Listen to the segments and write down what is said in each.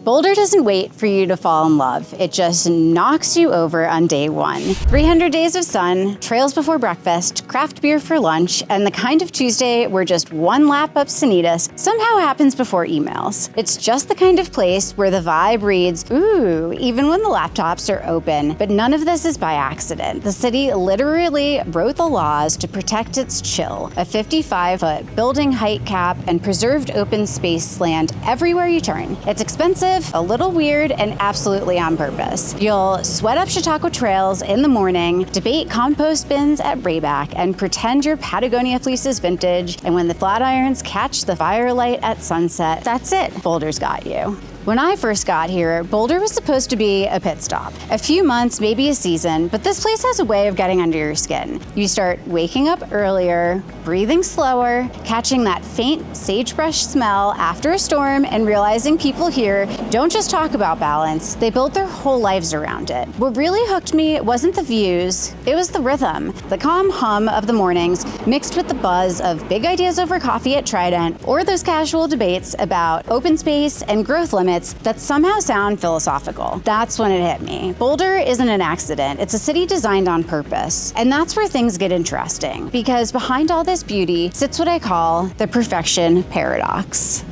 Boulder doesn't wait for you to fall in love. It just knocks you over on day one. 300 days of sun, trails before breakfast, craft beer for lunch, and the kind of Tuesday where just one lap up Sanitas somehow happens before emails. It's just the kind of place where the vibe reads, ooh, even when the laptops are open. But none of this is by accident. The city literally wrote the laws to protect its chill, a 55-foot building height cap and preserved open space land everywhere you turn. It's expensive, a little weird, and absolutely on purpose. You'll sweat up Chautauqua trails in the morning, debate compost bins at Rayback, and pretend your Patagonia fleece is vintage, and when the flat irons catch the firelight at sunset, that's it. Boulder's got you. When I first got here, Boulder was supposed to be a pit stop. A few months, maybe a season, but this place has a way of getting under your skin. You start waking up earlier, breathing slower, catching that faint sagebrush smell after a storm, and realizing people here don't just talk about balance, they build their whole lives around it. What really hooked me wasn't the views, it was the rhythm. The calm hum of the mornings mixed with the buzz of big ideas over coffee at Trident, or those casual debates about open space and growth limits that somehow sound philosophical. That's when it hit me. Boulder isn't an accident. It's a city designed on purpose. And that's where things get interesting, because behind all this beauty sits what I call the perfection paradox.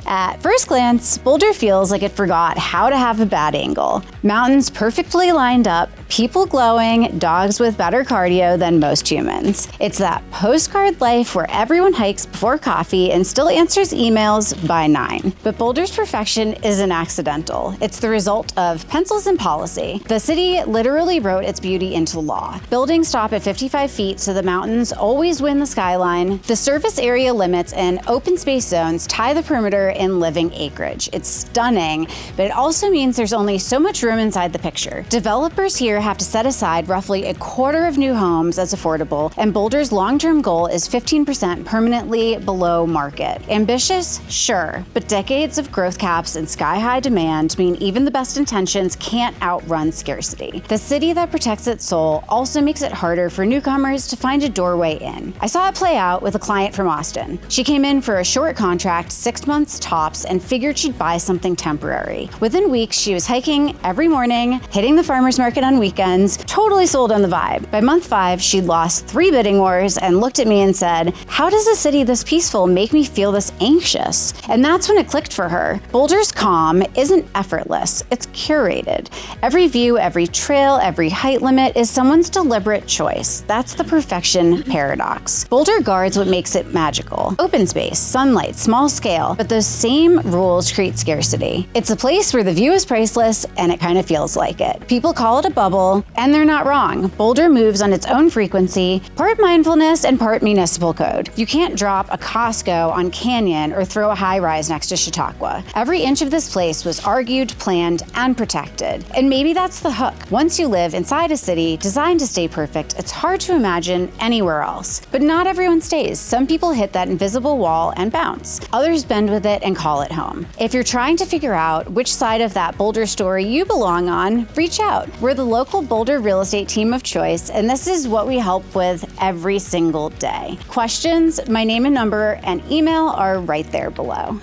At first glance, Boulder feels like it forgot how to have a bad angle. Mountains perfectly lined up, people glowing, dogs with better cardio than most humans. It's that postcard life where everyone hikes before coffee and still answers emails by 9. But Boulder's perfection isn't accidental. It's the result of pencils and policy. The city literally wrote its beauty into law. Buildings stop at 55 feet so the mountains always win the skyline. The surface area limits and open space zones tie the perimeter in living acreage. It's stunning, but it also means there's only so much room inside the picture. Developers here have to set aside roughly a quarter of new homes as affordable, and Boulder's long-term goal is 15% permanently below market. Ambitious? Sure, but decades of growth caps and sky-high demand mean even the best intentions can't outrun scarcity. The city that protects its soul also makes it harder for newcomers to find a doorway in. I saw it play out with a client from Austin. She came in for a short contract, 6 months tops, and figured she'd buy something temporary. Within weeks, she was hiking every morning, hitting the farmer's market on weekends, totally sold on the vibe. By month 5, she'd lost 3 bidding wars and looked at me and said, "How does a city this peaceful make me feel this anxious?" And that's when it clicked for her. Boulder's calm isn't effortless, it's curated. Every view, every trail, every height limit is someone's deliberate choice. That's the perfection paradox. Boulder guards what makes it magical. Open space, sunlight, small scale, but those same rules create scarcity. It's a place where the view is priceless, and it kind of feels like it. People call it a bubble, and they're not wrong. Boulder moves on its own frequency, part mindfulness and part municipal code. You can't drop a Costco on Canyon or throw a high-rise next to Chautauqua. Every inch of this place was argued, planned, and protected. And maybe that's the hook. Once you live inside a city designed to stay perfect, it's hard to imagine anywhere else. But not everyone stays. Some people hit that invisible wall and bounce. Others bend with it and call it home. If you're trying to figure out which side of that Boulder story you belong on, reach out. We're the local Boulder real estate team of choice, and this is what we help with every single day. Questions, my name and number and email are right there below.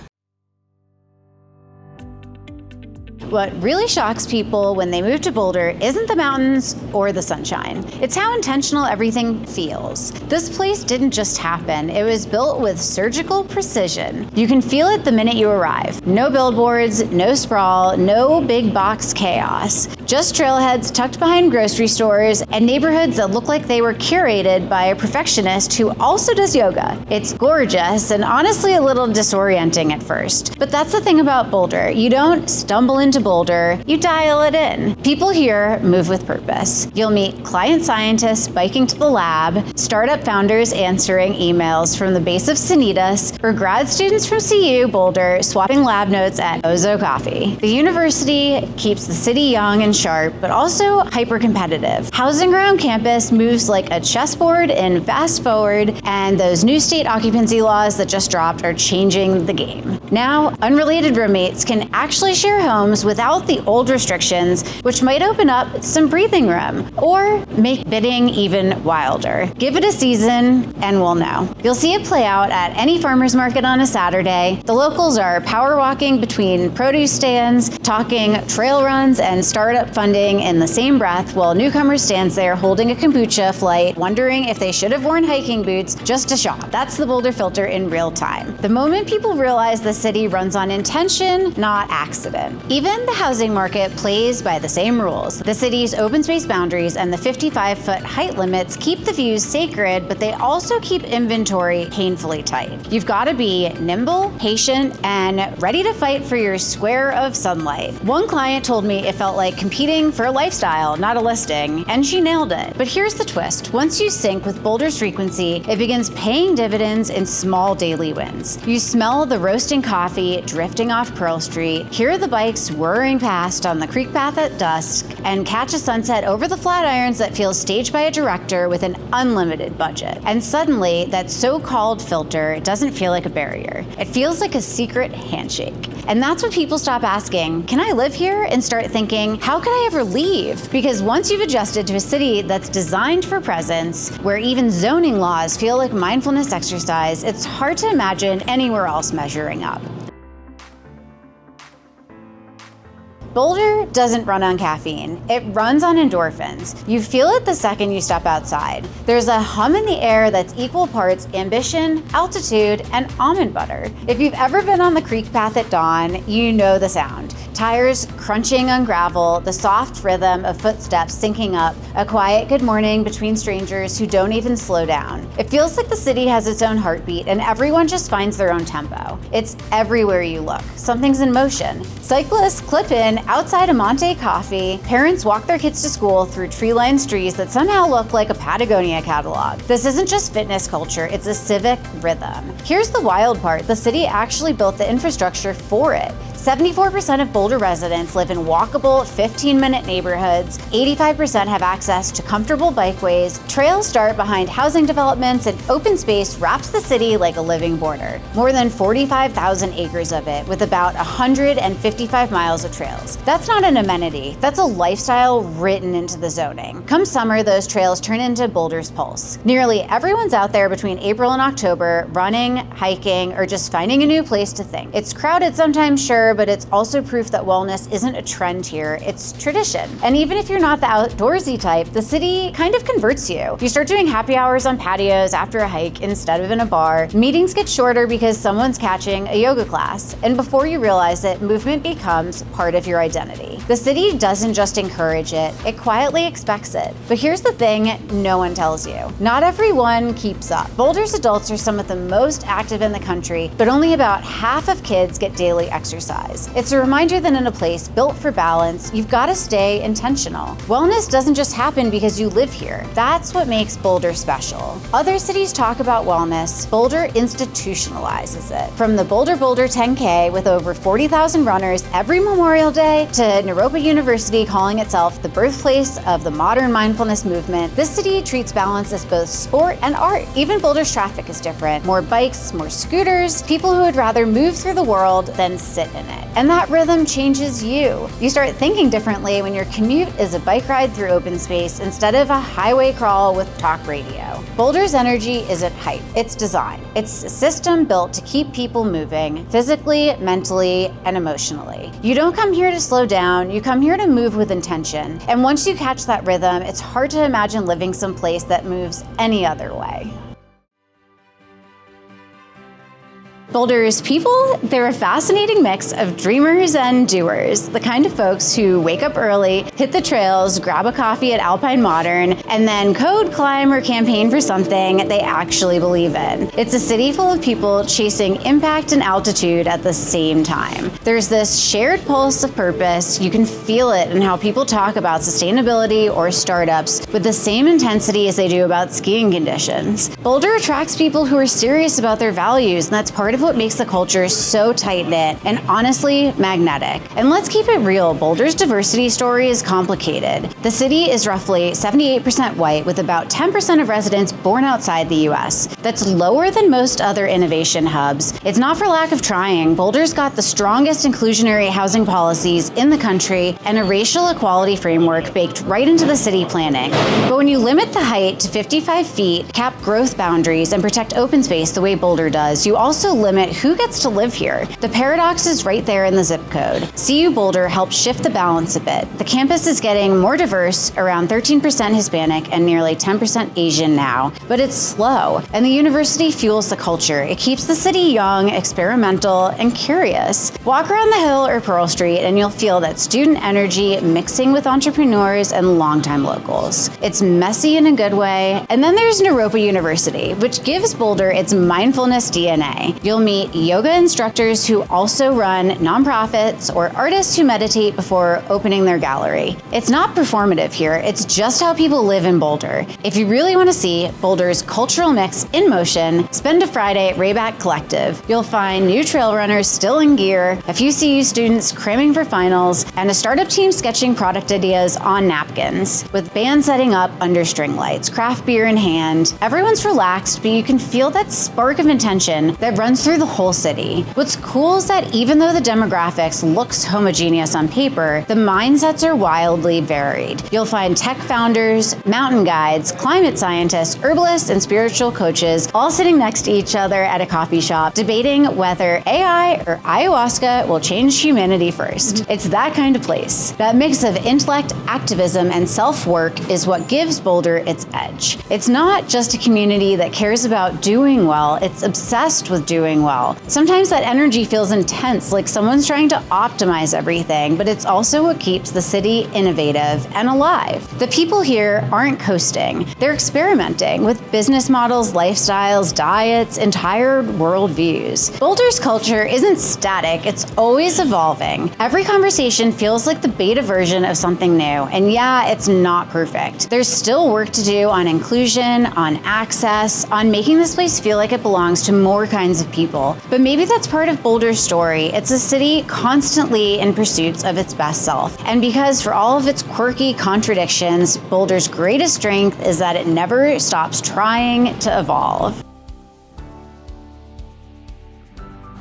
What really shocks people when they move to Boulder isn't the mountains or the sunshine. It's how intentional everything feels. This place didn't just happen. It was built with surgical precision. You can feel it the minute you arrive. No billboards, no sprawl, no big box chaos. Just trailheads tucked behind grocery stores and neighborhoods that look like they were curated by a perfectionist who also does yoga. It's gorgeous and honestly a little disorienting at first. But that's the thing about Boulder. You don't stumble into Boulder, you dial it in. People here move with purpose. You'll meet client scientists biking to the lab, startup founders answering emails from the base of Sanitas, or grad students from CU Boulder swapping lab notes at Ozo Coffee. The university keeps the city young and sharp, but also hyper-competitive. Housing around campus moves like a chessboard and fast forward, and those new state occupancy laws that just dropped are changing the game. Now, unrelated roommates can actually share homes with without the old restrictions, which might open up some breathing room or make bidding even wilder. Give it a season and we'll know. You'll see it play out at any farmer's market on a Saturday. The locals are power walking between produce stands, talking trail runs and startup funding in the same breath, while newcomer stands there holding a kombucha flight, wondering if they should have worn hiking boots just to shop. That's the Boulder Filter in real time. The moment people realize the city runs on intention, not accident. Even the housing market plays by the same rules. The city's open space boundaries and the 55-foot height limits keep the views sacred, but they also keep inventory painfully tight. You've got to be nimble, patient, and ready to fight for your square of sunlight. One client told me it felt like competing for a lifestyle, not a listing, and she nailed it. But here's the twist. Once you sync with Boulder's frequency, it begins paying dividends in small daily wins. You smell the roasting coffee drifting off Pearl Street, hear the bikes whirring past on the creek path at dusk, and catch a sunset over the Flatirons that feels staged by a director with an unlimited budget. And suddenly, that so-called filter doesn't feel like a barrier. It feels like a secret handshake. And that's when people stop asking, can I live here? And start thinking, how could I ever leave? Because once you've adjusted to a city that's designed for presence, where even zoning laws feel like mindfulness exercise, it's hard to imagine anywhere else measuring up. Boulder doesn't run on caffeine. It runs on endorphins. You feel it the second you step outside. There's a hum in the air that's equal parts ambition, altitude, and almond butter. If you've ever been on the creek path at dawn, you know the sound. Tires crunching on gravel, the soft rhythm of footsteps syncing up, a quiet good morning between strangers who don't even slow down. It feels like the city has its own heartbeat and everyone just finds their own tempo. It's everywhere you look. Something's in motion. Cyclists clip in outside a Monte coffee. Parents walk their kids to school through tree-lined streets that somehow look like a Patagonia catalog. This isn't just fitness culture, it's a civic rhythm. Here's the wild part. The city actually built the infrastructure for it. 74% of Boulder residents live in walkable 15-minute neighborhoods. 85% have access to comfortable bikeways. Trails start behind housing developments, and open space wraps the city like a living border. More than 45,000 acres of it, with about 155 miles of trails. That's not an amenity, that's a lifestyle written into the zoning. Come summer, those trails turn into Boulder's pulse. Nearly everyone's out there between April and October, running, hiking, or just finding a new place to think. It's crowded sometimes, sure, but it's also proof that wellness isn't a trend here, it's tradition. And even if you're not the outdoorsy type, the city kind of converts you. You start doing happy hours on patios after a hike instead of in a bar. Meetings get shorter because someone's catching a yoga class. And before you realize it, movement becomes part of your identity. The city doesn't just encourage it, it quietly expects it. But here's the thing no one tells you. Not everyone keeps up. Boulder's adults are some of the most active in the country, but only about half of kids get daily exercise. It's a reminder that in a place built for balance, you've got to stay intentional. Wellness doesn't just happen because you live here. That's what makes Boulder special. Other cities talk about wellness, Boulder institutionalizes it. From the Boulder 10K with over 40,000 runners every Memorial Day to Naropa University calling itself the birthplace of the modern mindfulness movement, this city treats balance as both sport and art. Even Boulder's traffic is different. More bikes, more scooters, people who would rather move through the world than sit in it. And that rhythm changes you. You start thinking differently when your commute is a bike ride through open space instead of a highway crawl with talk radio. Boulder's energy isn't hype, it's design. It's a system built to keep people moving physically, mentally, and emotionally. You don't come here to slow down, you come here to move with intention. And once you catch that rhythm, it's hard to imagine living someplace that moves any other way. Boulder's people, they're a fascinating mix of dreamers and doers, the kind of folks who wake up early, hit the trails, grab a coffee at Alpine Modern, and then code, climb, or campaign for something they actually believe in. It's a city full of people chasing impact and altitude at the same time. There's this shared pulse of purpose. You can feel it in how people talk about sustainability or startups with the same intensity as they do about skiing conditions. Boulder attracts people who are serious about their values, and that's part of what makes the culture so tight-knit and honestly magnetic. And let's keep it real, Boulder's diversity story is complicated. The city is roughly 78% white, with about 10% of residents born outside the US. That's lower than most other innovation hubs. It's not for lack of trying. Boulder's got the strongest inclusionary housing policies in the country and a racial equality framework baked right into the city planning. But when you limit the height to 55 feet, cap growth boundaries, and protect open space the way Boulder does, you also limit who gets to live here. The paradox is right there in the zip code. CU Boulder helps shift the balance a bit. The campus is getting more diverse, around 13% Hispanic and nearly 10% Asian now, but it's slow, and the university fuels the culture. It keeps the city young, experimental, and curious. Walk around the Hill or Pearl Street and you'll feel that student energy mixing with entrepreneurs and longtime locals. It's messy in a good way. And then there's Naropa University, which gives Boulder its mindfulness DNA. You'll meet yoga instructors who also run nonprofits or artists who meditate before opening their gallery. It's not performative here, it's just how people live in Boulder. If you really want to see Boulder's cultural mix in motion, spend a Friday at Rayback Collective. You'll find new trail runners still in gear, a few CU students cramming for finals, and a startup team sketching product ideas on napkins, with bands setting up under string lights, craft beer in hand. Everyone's relaxed, but you can feel that spark of intention that runs through the whole city. What's cool is that even though the demographics looks homogeneous on paper, the mindsets are wildly varied. You'll find tech founders, mountain guides, climate scientists, herbalists, and spiritual coaches all sitting next to each other at a coffee shop, debating whether AI or ayahuasca will change humanity first. It's that kind of place. That mix of intellect, activism, and self-work is what gives Boulder its edge. It's not just a community that cares about doing well, it's obsessed with doing well. Sometimes that energy feels intense, like someone's trying to optimize everything, but it's also what keeps the city innovative and alive. The people here aren't coasting. They're experimenting with business models, lifestyles, diets, entire worldviews. Boulder's culture isn't static, it's always evolving. Every conversation feels like the beta version of something new, and yeah, it's not perfect. There's still work to do on inclusion, on access, on making this place feel like it belongs to more kinds of people. But maybe that's part of Boulder's story. It's a city constantly in pursuits of its best self. And because for all of its quirky contradictions, Boulder's greatest strength is that it never stops trying to evolve.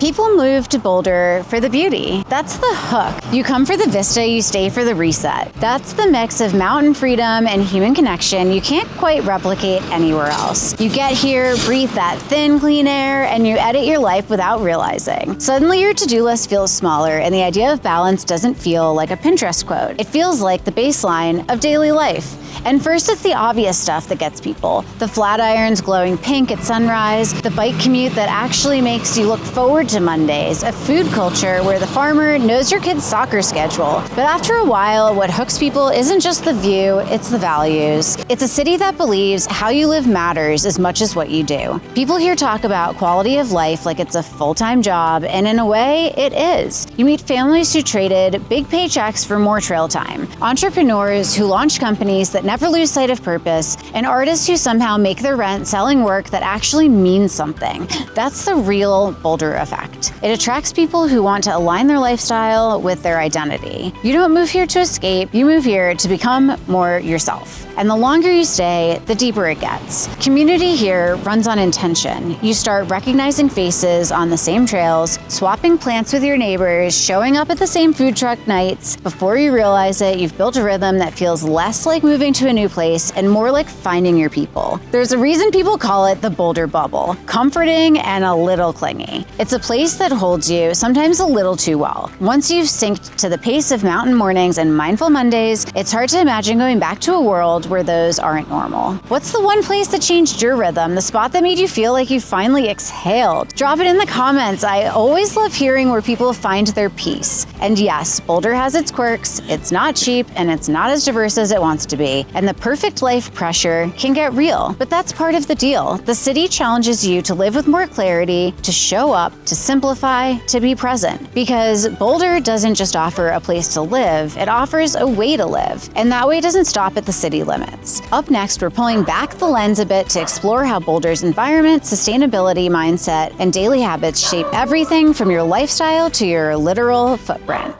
People move to Boulder for the beauty. That's the hook. You come for the vista, you stay for the reset. That's the mix of mountain freedom and human connection you can't quite replicate anywhere else. You get here, breathe that thin, clean air, and you edit your life without realizing. Suddenly your to-do list feels smaller, and the idea of balance doesn't feel like a Pinterest quote. It feels like the baseline of daily life. And first, it's the obvious stuff that gets people. The flat irons glowing pink at sunrise, the bike commute that actually makes you look forward to Mondays, a food culture where the farmer knows your kid's soccer schedule. But after a while, what hooks people isn't just the view, it's the values. It's a city that believes how you live matters as much as what you do. People here talk about quality of life like it's a full-time job, and in a way, it is. You meet families who traded big paychecks for more trail time, entrepreneurs who launch companies that never lose sight of purpose, and artists who somehow make their rent selling work that actually means something. That's the real Boulder effect. It attracts people who want to align their lifestyle with their identity. You don't move here to escape, you move here to become more yourself. And the longer you stay, the deeper it gets. Community here runs on intention. You start recognizing faces on the same trails, swapping plants with your neighbors, showing up at the same food truck nights. Before you realize it, you've built a rhythm that feels less like moving to a new place and more like finding your people. There's a reason people call it the Boulder bubble. Comforting and a little clingy. It's a place that holds you, sometimes a little too well. Once you've synced to the pace of mountain mornings and mindful Mondays, it's hard to imagine going back to a world where those aren't normal. What's the one place that changed your rhythm? The spot that made you feel like you finally exhaled? Drop it in the comments. I always love hearing where people find their peace. And yes, Boulder has its quirks, it's not cheap, and it's not as diverse as it wants to be. And the perfect life pressure can get real, but that's part of the deal. The city challenges you to live with more clarity, to show up, to simplify, to be present. Because Boulder doesn't just offer a place to live, it offers a way to live. And that way doesn't stop at the city limits. limits. Up next, we're pulling back the lens a bit to explore how Boulder's environment, sustainability mindset, and daily habits shape everything from your lifestyle to your literal footprint.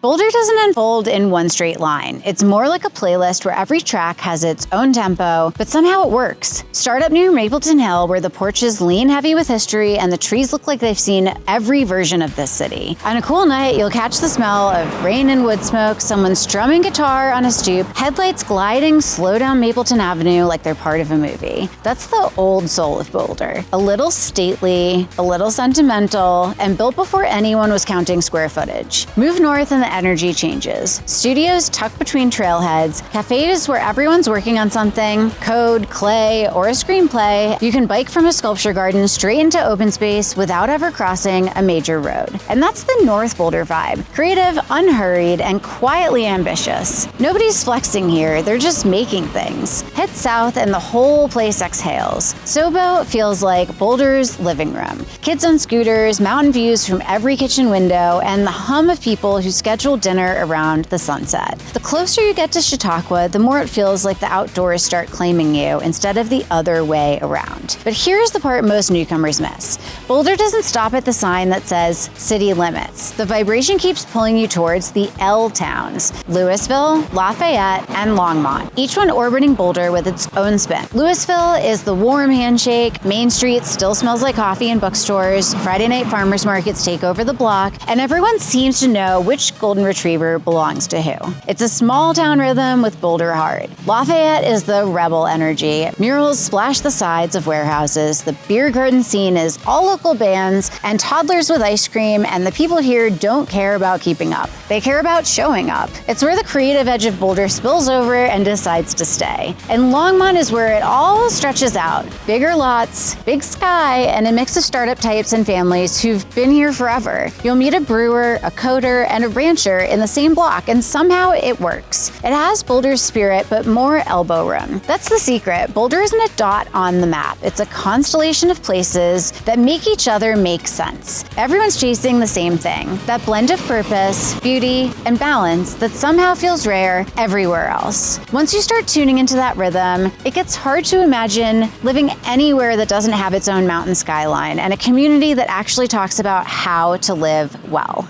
Boulder doesn't unfold in one straight line. It's more like a playlist where every track has its own tempo, but somehow it works. Start up near Mapleton Hill, where the porches lean heavy with history and the trees look like they've seen every version of this city. On a cool night, you'll catch the smell of rain and wood smoke, someone strumming guitar on a stoop, headlights gliding slow down Mapleton Avenue like they're part of a movie. That's the old soul of Boulder. A little stately, a little sentimental, and built before anyone was counting square footage. Move north and the energy changes. Studios tucked between trailheads, cafes where everyone's working on something, code, clay, or a screenplay. You can bike from a sculpture garden straight into open space without ever crossing a major road. And that's the North Boulder vibe. Creative, unhurried, and quietly ambitious. Nobody's flexing here, they're just making things. Head south and the whole place exhales. Sobo feels like Boulder's living room. Kids on scooters, mountain views from every kitchen window, and the hum of people who schedule dinner around the sunset. The closer you get to Chautauqua, the more it feels like the outdoors start claiming you instead of the other way around. But here's the part most newcomers miss. Boulder doesn't stop at the sign that says city limits. The vibration keeps pulling you towards the L towns, Louisville, Lafayette, and Longmont, each one orbiting Boulder with its own spin. Louisville is the warm handshake, Main Street still smells like coffee and bookstores, Friday night farmers markets take over the block, and everyone seems to know which golden retriever belongs to who. It's a small town rhythm with Boulder heart. Lafayette is the rebel energy. Murals splash the sides of warehouses. The beer garden scene is all local bands and toddlers with ice cream, and the people here don't care about keeping up. They care about showing up. It's where the creative edge of Boulder spills over and decides to stay. And Longmont is where it all stretches out. Bigger lots, big sky, and a mix of startup types and families who've been here forever. You'll meet a brewer, a coder, and a rancher in the same block, and somehow it works. It has Boulder's spirit, but more elbow room. That's the secret. Boulder isn't a dot on the map. It's a constellation of places that make each other make sense. Everyone's chasing the same thing, that blend of purpose, beauty, and balance that somehow feels rare everywhere else. Once you start tuning into that rhythm, it gets hard to imagine living anywhere that doesn't have its own mountain skyline and a community that actually talks about how to live well.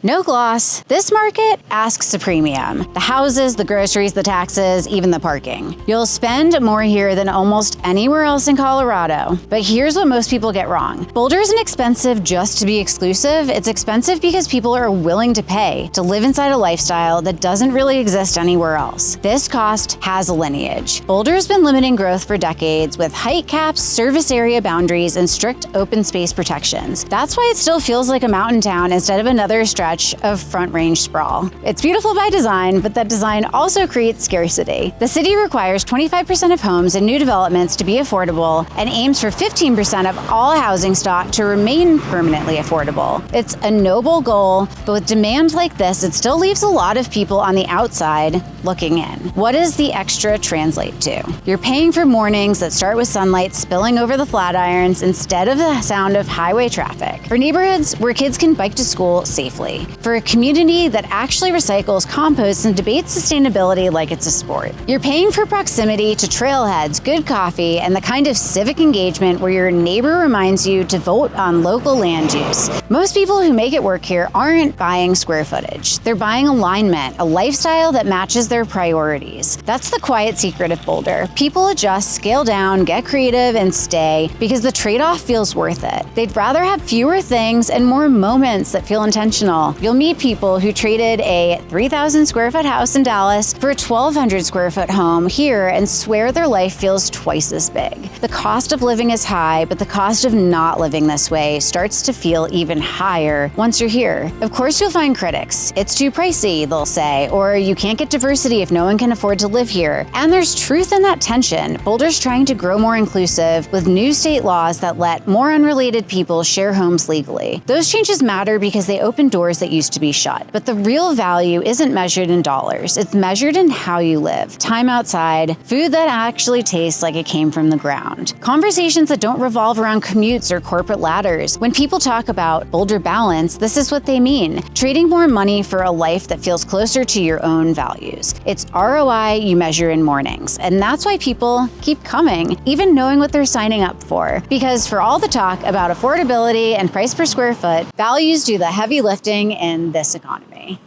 No gloss, this market asks a premium. The houses, the groceries, the taxes, even the parking. You'll spend more here than almost anywhere else in Colorado. But here's what most people get wrong. Boulder isn't expensive just to be exclusive. It's expensive because people are willing to pay to live inside a lifestyle that doesn't really exist anywhere else. This cost has a lineage. Boulder's been limiting growth for decades with height caps, service area boundaries, and strict open space protections. That's why it still feels like a mountain town instead of another stretch of Front Range sprawl. It's beautiful by design, but that design also creates scarcity. The city requires 25% of homes in new developments to be affordable and aims for 15% of all housing stock to remain permanently affordable. It's a noble goal, but with demand like this, it still leaves a lot of people on the outside looking in. What does the extra translate to? You're paying for mornings that start with sunlight spilling over the Flatirons instead of the sound of highway traffic. For neighborhoods where kids can bike to school safely. For a community that actually recycles, composts, and debates sustainability like it's a sport. You're paying for proximity to trailheads, good coffee, and the kind of civic engagement where your neighbor reminds you to vote on local land use. Most people who make it work here aren't buying square footage. They're buying alignment, a lifestyle that matches their priorities. That's the quiet secret of Boulder. People adjust, scale down, get creative, and stay because the trade-off feels worth it. They'd rather have fewer things and more moments that feel intentional. You'll meet people who traded a 3,000 square foot house in Dallas for a 1,200 square foot home here and swear their life feels twice as big. The cost of living is high, but the cost of not living this way starts to feel even higher once you're here. Of course, you'll find critics. It's too pricey, they'll say, or you can't get diversity city if no one can afford to live here. And there's truth in that tension. Boulder's trying to grow more inclusive with new state laws that let more unrelated people share homes legally. Those changes matter because they open doors that used to be shut. But the real value isn't measured in dollars. It's measured in how you live. Time outside, food that actually tastes like it came from the ground. Conversations that don't revolve around commutes or corporate ladders. When people talk about Boulder balance, this is what they mean. Trading more money for a life that feels closer to your own values. It's ROI you measure in mornings. And that's why people keep coming, even knowing what they're signing up for. Because for all the talk about affordability and price per square foot, values do the heavy lifting in this economy.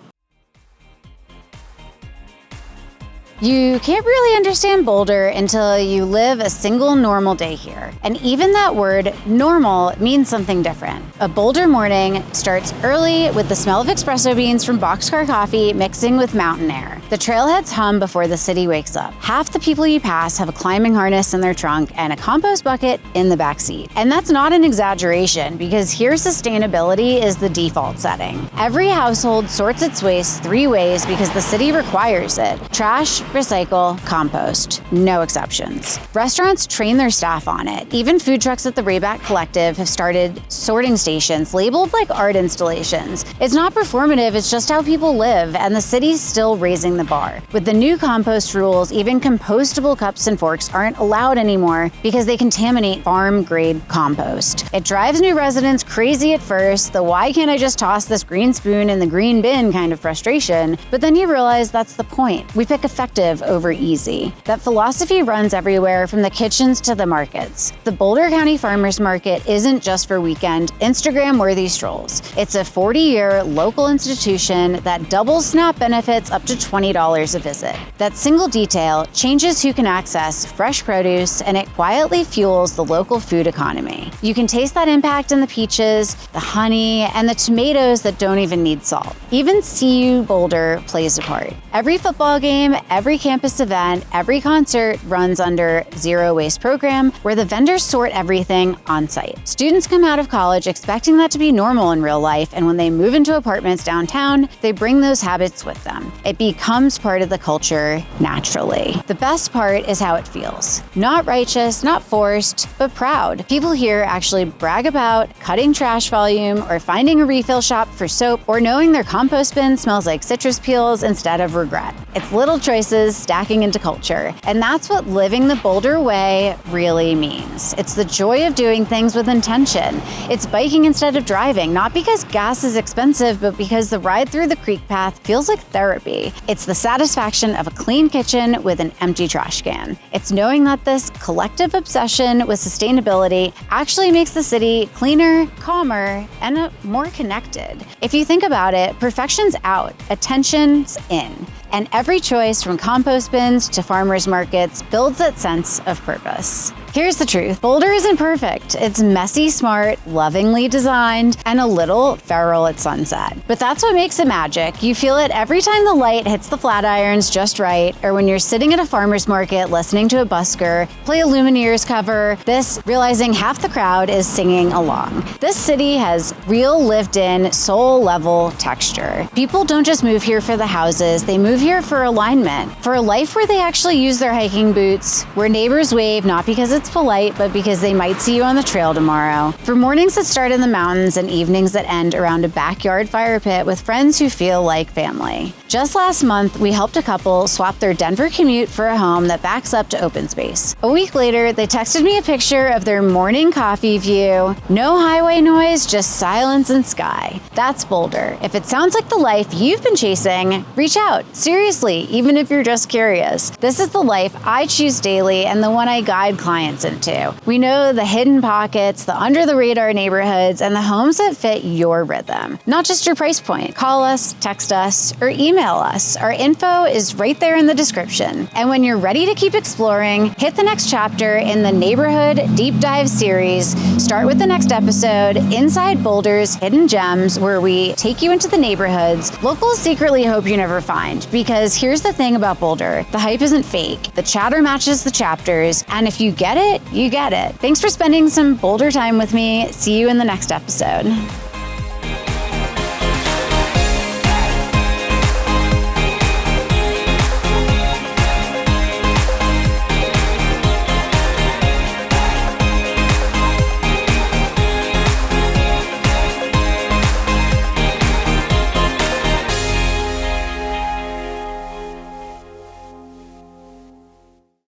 You can't really understand Boulder until you live a single normal day here. And even that word, normal, means something different. A Boulder morning starts early with the smell of espresso beans from Boxcar Coffee mixing with mountain air. The trailheads hum before the city wakes up. Half the people you pass have a climbing harness in their trunk and a compost bucket in the back seat. And that's not an exaggeration, because here sustainability is the default setting. Every household sorts its waste 3 ways because the city requires it. Trash, recycle, compost. No exceptions. Restaurants train their staff on it. Even food trucks at the Rayback Collective have started sorting stations labeled like art installations. It's not performative, it's just how people live, and the city's still raising the bar. With the new compost rules, even compostable cups and forks aren't allowed anymore because they contaminate farm-grade compost. It drives new residents crazy at first, the why can't I just toss this green spoon in the green bin kind of frustration, but then you realize that's the point. We pick effective over easy. That philosophy runs everywhere from the kitchens to the markets. The Boulder County Farmers Market isn't just for weekend, Instagram-worthy strolls. It's a 40-year local institution that doubles SNAP benefits up to $20 a visit. That single detail changes who can access fresh produce, and it quietly fuels the local food economy. You can taste that impact in the peaches, the honey, and the tomatoes that don't even need salt. Even CU Boulder plays a part. Every football game, every campus event, every concert runs under Zero Waste program, where the vendors sort everything on site. Students come out of college expecting that to be normal in real life, and when they move into apartments downtown, they bring those habits with them. It becomes part of the culture naturally. The best part is how it feels. Not righteous, not forced, but proud. People here actually brag about cutting trash volume or finding a refill shop for soap or knowing their compost bin smells like citrus peels instead of regret. It's little choices stacking into culture. And that's what living the Boulder way really means. It's the joy of doing things with intention. It's biking instead of driving, not because gas is expensive, but because the ride through the creek path feels like therapy. It's the satisfaction of a clean kitchen with an empty trash can. It's knowing that this collective obsession with sustainability actually makes the city cleaner, calmer, and more connected. If you think about it, perfection's out, attention's in. And every choice from compost bins to farmers markets builds that sense of purpose. Here's the truth. Boulder isn't perfect. It's messy, smart, lovingly designed, and a little feral at sunset. But that's what makes it magic. You feel it every time the light hits the flat irons just right, or when you're sitting at a farmer's market listening to a busker play a Lumineers cover, realizing half the crowd is singing along. This city has real lived-in, soul-level texture. People don't just move here for the houses, they move here for alignment, for a life where they actually use their hiking boots, where neighbors wave not because it's polite, but because they might see you on the trail tomorrow. For mornings that start in the mountains and evenings that end around a backyard fire pit with friends who feel like family. Just last month, we helped a couple swap their Denver commute for a home that backs up to open space. A week later, they texted me a picture of their morning coffee view. No highway noise, just silence and sky. That's Boulder. If it sounds like the life you've been chasing, reach out. Seriously, even if you're just curious. This is the life I choose daily and the one I guide clients into. We know the hidden pockets, the under-the-radar neighborhoods, and the homes that fit your rhythm, not just your price point. Call us, text us, or email us. Our info is right there in the description. And when you're ready to keep exploring, hit the next chapter in the Neighborhood Deep Dive series. Start with the next episode, Inside Boulder's Hidden Gems, where we take you into the neighborhoods locals secretly hope you never find. Because here's the thing about Boulder, the hype isn't fake. The chatter matches the chapters, and if you get it, you get it. Thanks for spending some Boulder time with me. See you in the next episode.